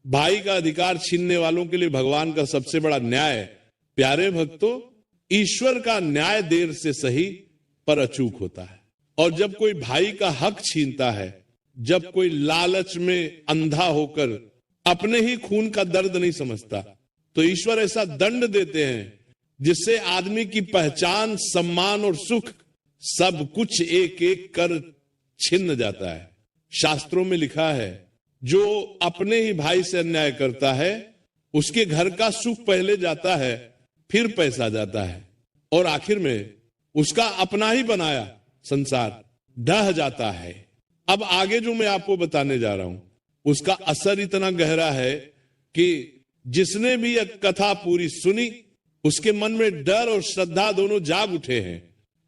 भाई का अधिकार छीनने वालों के लिए भगवान का सबसे बड़ा न्याय, प्यारे भक्तों, ईश्वर का न्याय देर से सही पर अचूक होता है। और जब कोई भाई का हक छीनता है, जब कोई लालच में अंधा होकर अपने ही खून का दर्द नहीं समझता, तो ईश्वर ऐसा दंड देते हैं जिससे आदमी की पहचान, सम्मान और सुख सब कुछ एक एक कर छिन्न जाता है। शास्त्रों में लिखा है, जो अपने ही भाई से अन्याय करता है उसके घर का सुख पहले जाता है, फिर पैसा जाता है, और आखिर में उसका अपना ही बनाया संसार ढह जाता है। अब आगे जो मैं आपको बताने जा रहा हूं उसका असर इतना गहरा है कि जिसने भी यह कथा पूरी सुनी उसके मन में डर और श्रद्धा दोनों जाग उठे हैं,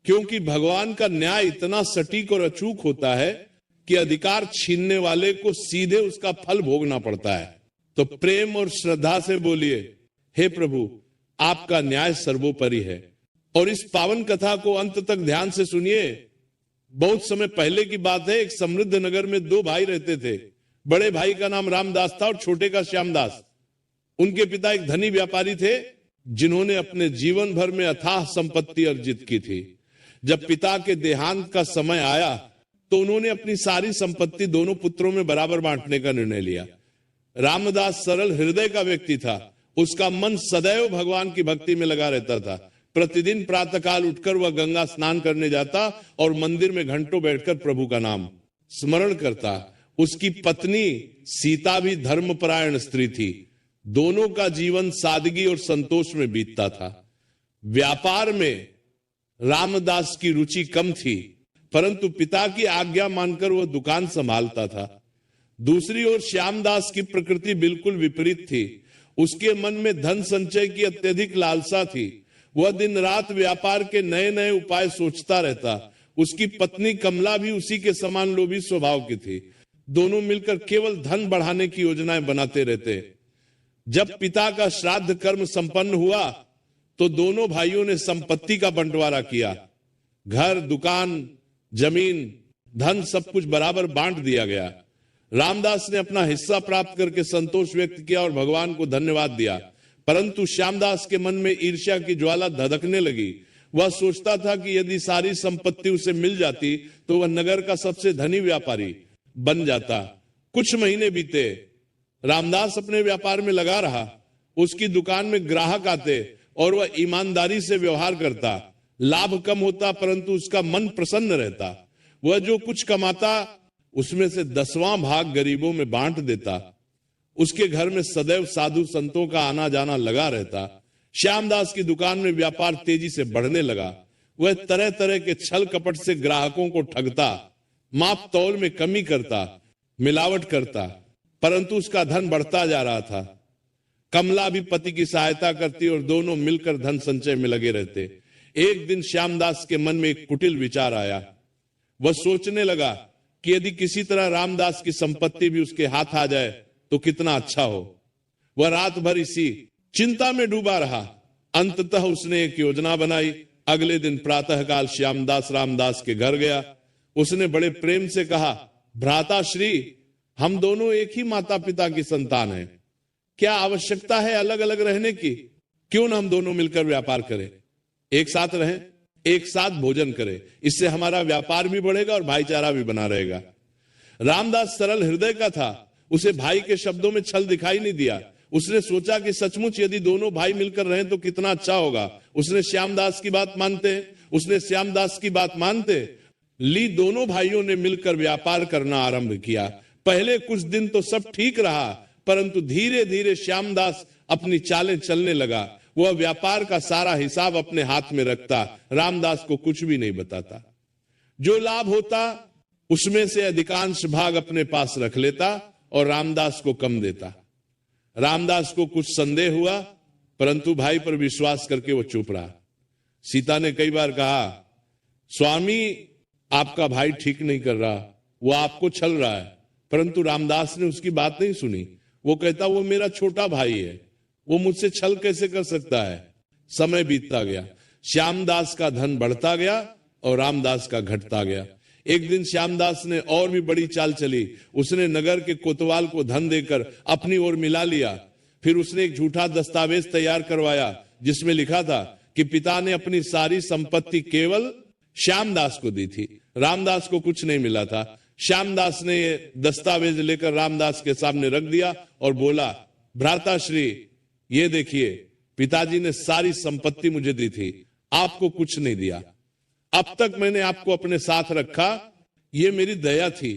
क्योंकि भगवान का न्याय इतना सटीक और अचूक होता है कि अधिकार छीनने वाले को सीधे उसका फल भोगना पड़ता है। तो प्रेम और श्रद्धा से बोलिए, हे प्रभु, आपका न्याय सर्वोपरि है। और इस पावन कथा को अंत तक ध्यान से सुनिए। बहुत समय पहले की बात है, एक समृद्ध नगर में दो भाई रहते थे। बड़े भाई का नाम रामदास था और छोटे का श्यामदास। उनके पिता एक धनी व्यापारी थे जिन्होंने अपने जीवन भर में अथाह संपत्ति अर्जित की थी। जब पिता के देहांत का समय आया तो उन्होंने अपनी सारी संपत्ति दोनों पुत्रों में बराबर बांटने का निर्णय लिया। रामदास सरल हृदय का व्यक्ति था। उसका मन सदैव भगवान की भक्ति में लगा रहता था। प्रतिदिन प्रातःकाल उठकर वह गंगा स्नान करने जाता और मंदिर में घंटों बैठकर प्रभु का नाम स्मरण करता। उसकी पत्नी सीता भी धर्मपरायण स्त्री थी। दोनों का जीवन सादगी और संतोष में बीतता था। व्यापार में रामदास की रुचि कम थी, परंतु पिता की आज्ञा मानकर वह दुकान संभालता था। दूसरी ओर श्यामदास की प्रकृति बिल्कुल विपरीत थी। उसके मन में धन संचय की अत्यधिक लालसा थी। वह दिन रात व्यापार के नए नए उपाय सोचता रहता। उसकी पत्नी कमला भी उसी के समान लोभी स्वभाव की थी। दोनों मिलकर केवल धन बढ़ाने की योजनाएं बनाते रहते। जब पिता का श्राद्ध कर्म संपन्न हुआ तो दोनों भाइयों ने संपत्ति का बंटवारा किया। घर, दुकान, जमीन, धन सब कुछ बराबर बांट दिया गया। रामदास ने अपना हिस्सा प्राप्त करके संतोष व्यक्त किया और भगवान को धन्यवाद दिया, परंतु श्यामदास के मन में ईर्ष्या की ज्वाला धधकने लगी। वह सोचता था कि यदि सारी संपत्ति उसे मिल जाती तो वह नगर का सबसे धनी व्यापारी बन जाता। कुछ महीने बीते। रामदास अपने व्यापार में लगा रहा। उसकी दुकान में ग्राहक आते और वह ईमानदारी से व्यवहार करता। लाभ कम होता परंतु उसका मन प्रसन्न रहता। वह जो कुछ कमाता उसमें से 10वां भाग गरीबों में बांट देता। उसके घर में सदैव साधु संतों का आना जाना लगा रहता। श्यामदास की दुकान में व्यापार तेजी से बढ़ने लगा। वह तरह तरह के छल कपट से ग्राहकों को ठगता, माप तौल में कमी करता, मिलावट करता, परंतु उसका धन बढ़ता जा रहा था। कमला भी पति की सहायता करती और दोनों मिलकर धन संचय में लगे रहते। एक दिन श्यामदास के मन में एक कुटिल विचार आया। वह सोचने लगा कि यदि किसी तरह रामदास की संपत्ति भी उसके हाथ आ जाए तो कितना अच्छा हो। वह रात भर इसी चिंता में डूबा रहा। अंततः उसने एक योजना बनाई। अगले दिन प्रातःकाल श्यामदास रामदास के घर गया। उसने बड़े प्रेम से कहा, भ्राता श्री, हम दोनों एक ही माता पिता की संतान हैं। क्या आवश्यकता है अलग अलग रहने की? क्यों न हम दोनों मिलकर व्यापार करें, एक साथ रहें, एक साथ भोजन करें। इससे हमारा व्यापार भी बढ़ेगा और भाईचारा भी बना रहेगा। रामदास सरल हृदय का था। उसे भाई के शब्दों में छल दिखाई नहीं दिया। उसने सोचा कि सचमुच यदि दोनों भाई मिलकर रहें तो कितना अच्छा होगा। उसने श्यामदास की बात मानते ली। दोनों भाइयों ने मिलकर व्यापार करना आरंभ किया। पहले कुछ दिन तो सब ठीक रहा, परंतु धीरे धीरे श्यामदास अपनी चालें चलने लगा। वह व्यापार का सारा हिसाब अपने हाथ में रखता, रामदास को कुछ भी नहीं बताता। जो लाभ होता उसमें से अधिकांश भाग अपने पास रख लेता और रामदास को कम देता। रामदास को कुछ संदेह हुआ, परंतु भाई पर विश्वास करके वो चुप रहा। सीता ने कई बार कहा, स्वामी, आपका भाई ठीक नहीं कर रहा, वो आपको छल रहा है, परंतु रामदास ने उसकी बात नहीं सुनी। वो कहता, वो मेरा छोटा भाई है, वो मुझसे छल कैसे कर सकता है। समय बीतता गया। श्यामदास का धन बढ़ता गया और रामदास का घटता गया। एक दिन श्यामदास ने और भी बड़ी चाल चली। उसने नगर के कोतवाल को धन देकर अपनी ओर मिला लिया। फिर उसने एक झूठा दस्तावेज तैयार करवाया जिसमें लिखा था कि पिता ने अपनी सारी संपत्ति केवल श्यामदास को दी थी, रामदास को कुछ नहीं मिला था। श्यामदास ने ये दस्तावेज लेकर रामदास के सामने रख दिया और बोला, भ्राताश्री, ये देखिए, पिताजी ने सारी संपत्ति मुझे दी थी, आपको कुछ नहीं दिया। अब तक मैंने आपको अपने साथ रखा, ये मेरी दया थी,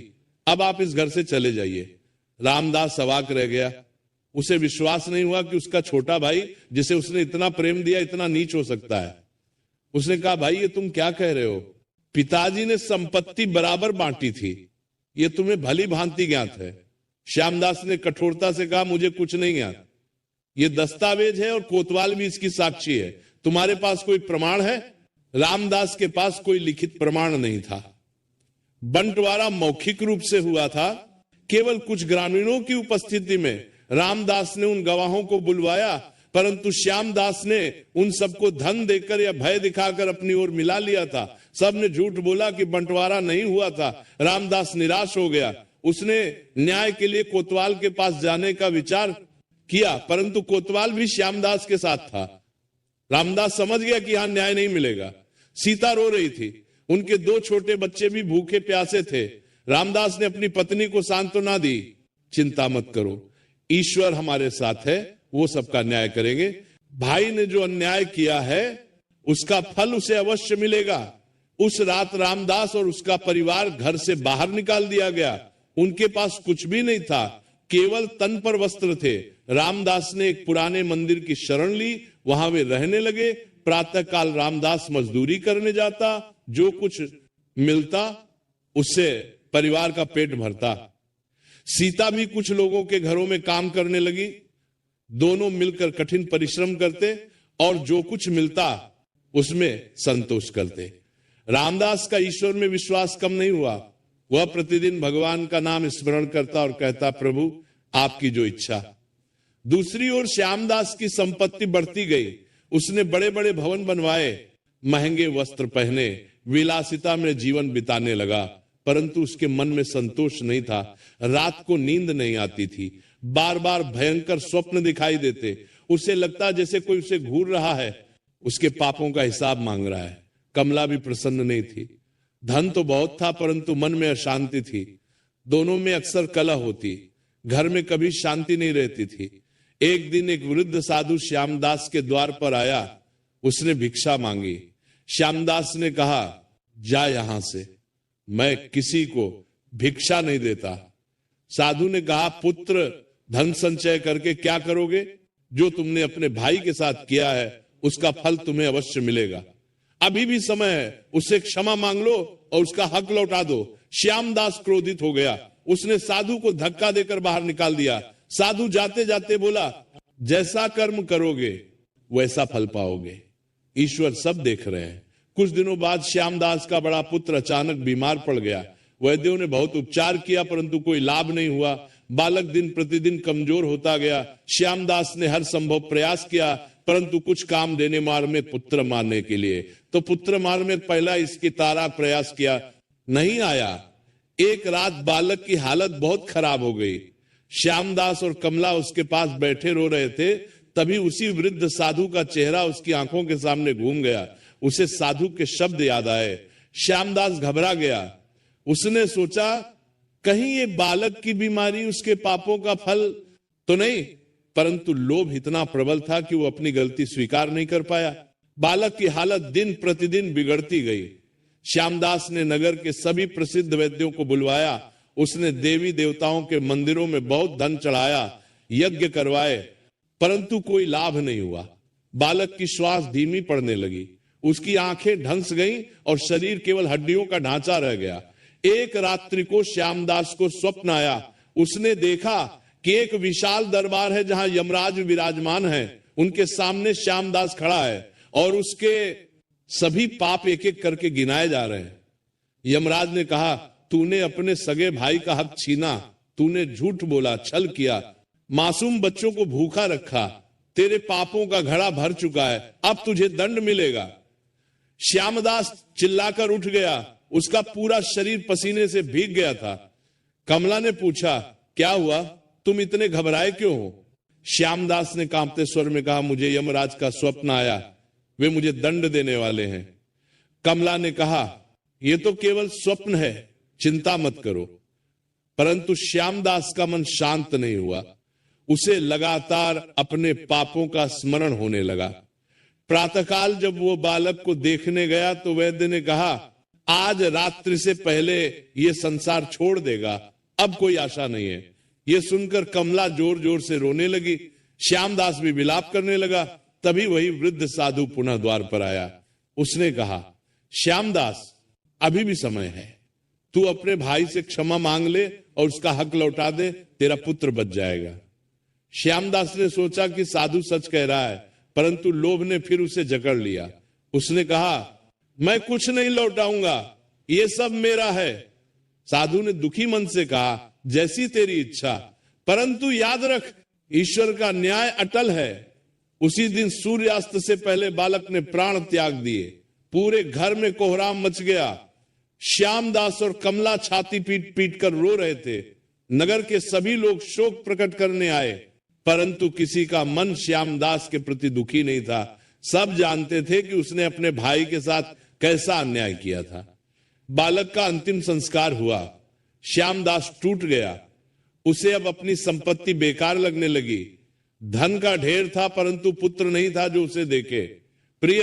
अब आप इस घर से चले जाइए। रामदास अवाक रह गया। उसे विश्वास नहीं हुआ कि उसका छोटा भाई जिसे उसने इतना प्रेम दिया इतना नीच हो सकता है। उसने कहा, भाई ये तुम क्या कह रहे हो? पिताजी ने संपत्ति बराबर बांटी थी, ये तुम्हें भली भांति ज्ञात है। श्यामदास ने कठोरता से कहा, मुझे कुछ नहीं ज्ञात, ये दस्तावेज है और कोतवाल भी इसकी साक्षी है। तुम्हारे पास कोई प्रमाण है? रामदास के पास कोई लिखित प्रमाण नहीं था। बंटवारा मौखिक रूप से हुआ था। केवल कुछ ग्रामीणों की उपस्थिति में रामदास ने उन गवाहों को बुलवाया, परंतु श्यामदास ने उन सबको धन देकर या भय दिखाकर अपनी ओर मिला लिया था। सबने झूठ बोला कि बंटवारा नहीं हुआ था। रामदास निराश हो गया। उसने न्याय के लिए कोतवाल के पास जाने का विचार किया, परंतु कोतवाल भी श्यामदास के साथ था। रामदास समझ गया कि यहां न्याय नहीं मिलेगा। सीता रो रही थी, उनके 2 छोटे बच्चे भी भूखे प्यासे थे। रामदास ने अपनी पत्नी को सांत्वना दी, चिंता मत करो, ईश्वर हमारे साथ है, वो सबका न्याय करेंगे। भाई ने जो अन्याय किया है उसका फल उसे अवश्य मिलेगा। उस रात रामदास और उसका परिवार घर से बाहर निकाल दिया गया। उनके पास कुछ भी नहीं था, केवल तन पर वस्त्र थे। रामदास ने एक पुराने मंदिर की शरण ली, वहां वे रहने लगे। प्रातःकाल रामदास मजदूरी करने जाता, जो कुछ मिलता उससे परिवार का पेट भरता। सीता भी कुछ लोगों के घरों में काम करने लगी। दोनों मिलकर कठिन परिश्रम करते और जो कुछ मिलता उसमें संतोष करते। रामदास का ईश्वर में विश्वास कम नहीं हुआ। वह प्रतिदिन भगवान का नाम स्मरण करता और कहता, प्रभु आपकी जो इच्छा। दूसरी ओर श्यामदास की संपत्ति बढ़ती गई। उसने बड़े बड़े भवन बनवाए, महंगे वस्त्र पहने, विलासिता में जीवन बिताने लगा, परंतु उसके मन में संतोष नहीं था। रात को नींद नहीं आती थी, बार बार भयंकर स्वप्न दिखाई देते। उसे लगता जैसे कोई उसे घूर रहा है, उसके पापों का हिसाब मांग रहा है। कमला भी प्रसन्न नहीं थी। धन तो बहुत था, परंतु मन में अशांति थी। दोनों में अक्सर कलह होती, घर में कभी शांति नहीं रहती थी। एक दिन एक वृद्ध साधु श्यामदास के द्वार पर आया। उसने भिक्षा मांगी। श्यामदास ने कहा, जा यहां से, मैं किसी को भिक्षा नहीं देता। साधु ने कहा, पुत्र, धन संचय करके क्या करोगे? जो तुमने अपने भाई के साथ किया है उसका फल तुम्हें अवश्य मिलेगा। अभी भी समय है, उससे क्षमा मांग लो और उसका हक लौटा दो। श्यामदास क्रोधित हो गया। उसने साधु को धक्का देकर बाहर निकाल दिया। साधु जाते जाते बोला, जैसा कर्म करोगे वैसा फल पाओगे, ईश्वर सब देख रहे हैं। कुछ दिनों बाद श्यामदास का बड़ा पुत्र अचानक बीमार पड़ गया। वैद्यों ने बहुत उपचार किया, परंतु कोई लाभ नहीं हुआ। बालक दिन प्रतिदिन कमजोर होता गया। श्यामदास ने हर संभव प्रयास किया, परंतु कुछ काम देने मार में पुत्र मारने के लिए, तो पुत्र मार में पहला इसकी तारा प्रयास किया, नहीं आया। एक रात बालक की हालत बहुत खराब हो गई। श्यामदास और कमला उसके पास बैठे रो रहे थे। तभी उसी वृद्ध साधु का चेहरा उसकी आंखों के सामने घूम गया। उसे साधु के शब्द याद आए। श्यामदास घबरा गया। उसने सोचा, कहीं ये बालक की बीमारी उसके पापों का फल तो नहीं, परंतु लोभ इतना प्रबल था कि वो अपनी गलती स्वीकार नहीं कर पाया। बालक की हालत दिन प्रतिदिन बिगड़ती गई। श्यामदास ने नगर के सभी प्रसिद्ध वैद्यों को बुलवाया। उसने देवी देवताओं के मंदिरों में बहुत धन चढ़ाया, यज्ञ करवाए, परंतु कोई लाभ नहीं हुआ। बालक की श्वास धीमी पड़ने लगी, उसकी आंखें ढंस गईं और शरीर केवल हड्डियों का ढांचा रह गया। एक रात्रि को श्यामदास को स्वप्न आया। उसने देखा कि एक विशाल दरबार है जहां यमराज विराजमान है। उनके सामने श्यामदास खड़ा है और उसके सभी पाप एक एक करके गिनाए जा रहे हैं। यमराज ने कहा, तूने अपने सगे भाई का हक छीना, तूने झूठ बोला, छल किया, मासूम बच्चों को भूखा रखा, तेरे पापों का घड़ा भर चुका है, अब तुझे दंड मिलेगा। श्यामदास चिल्लाकर उठ गया उसका पूरा शरीर पसीने से भीग गया था। कमला ने पूछा, क्या हुआ, तुम इतने घबराए क्यों हो? श्यामदास ने कांपते स्वर में कहा, मुझे यमराज का स्वप्न आया, वे मुझे दंड देने वाले हैं। कमला ने कहा, यह तो केवल स्वप्न है, चिंता मत करो। परंतु श्यामदास का मन शांत नहीं हुआ। उसे लगातार अपने पापों का स्मरण होने लगा। प्रातःकाल जब वो बालक को देखने गया तो वैद्य ने कहा, आज रात्रि से पहले ये संसार छोड़ देगा, अब कोई आशा नहीं है। ये सुनकर कमला जोर जोर से रोने लगी। श्यामदास भी विलाप करने लगा। तभी वही वृद्ध साधु पुनः द्वार पर आया। उसने कहा, श्यामदास, अभी भी समय है, तू अपने भाई से क्षमा मांग ले और उसका हक लौटा दे, तेरा पुत्र बच जाएगा। श्यामदास ने सोचा कि साधु सच कह रहा है, परंतु लोभ ने फिर उसे जकड़ लिया। उसने कहा, मैं कुछ नहीं लौटाऊंगा, ये सब मेरा है। साधु ने दुखी मन से कहा, जैसी तेरी इच्छा, परंतु याद रख, ईश्वर का न्याय अटल है। उसी दिन सूर्यास्त से पहले बालक ने प्राण त्याग दिए। पूरे घर में कोहराम मच गया। श्यामदास और कमला छाती पीट पीट कर रो रहे थे। नगर के सभी लोग शोक प्रकट करने आए, परंतु किसी का मन श्यामदास के प्रति दुखी नहीं था। सब जानते थे कि उसने अपने भाई के साथ कैसा अन्याय किया था। बालक का अंतिम संस्कार हुआ। श्यामदास टूट गया। उसे अब अपनी संपत्ति बेकार लगने लगी। धन का ढेर था, परंतु पुत्र नहीं था जो उसे देखे। प्रिय,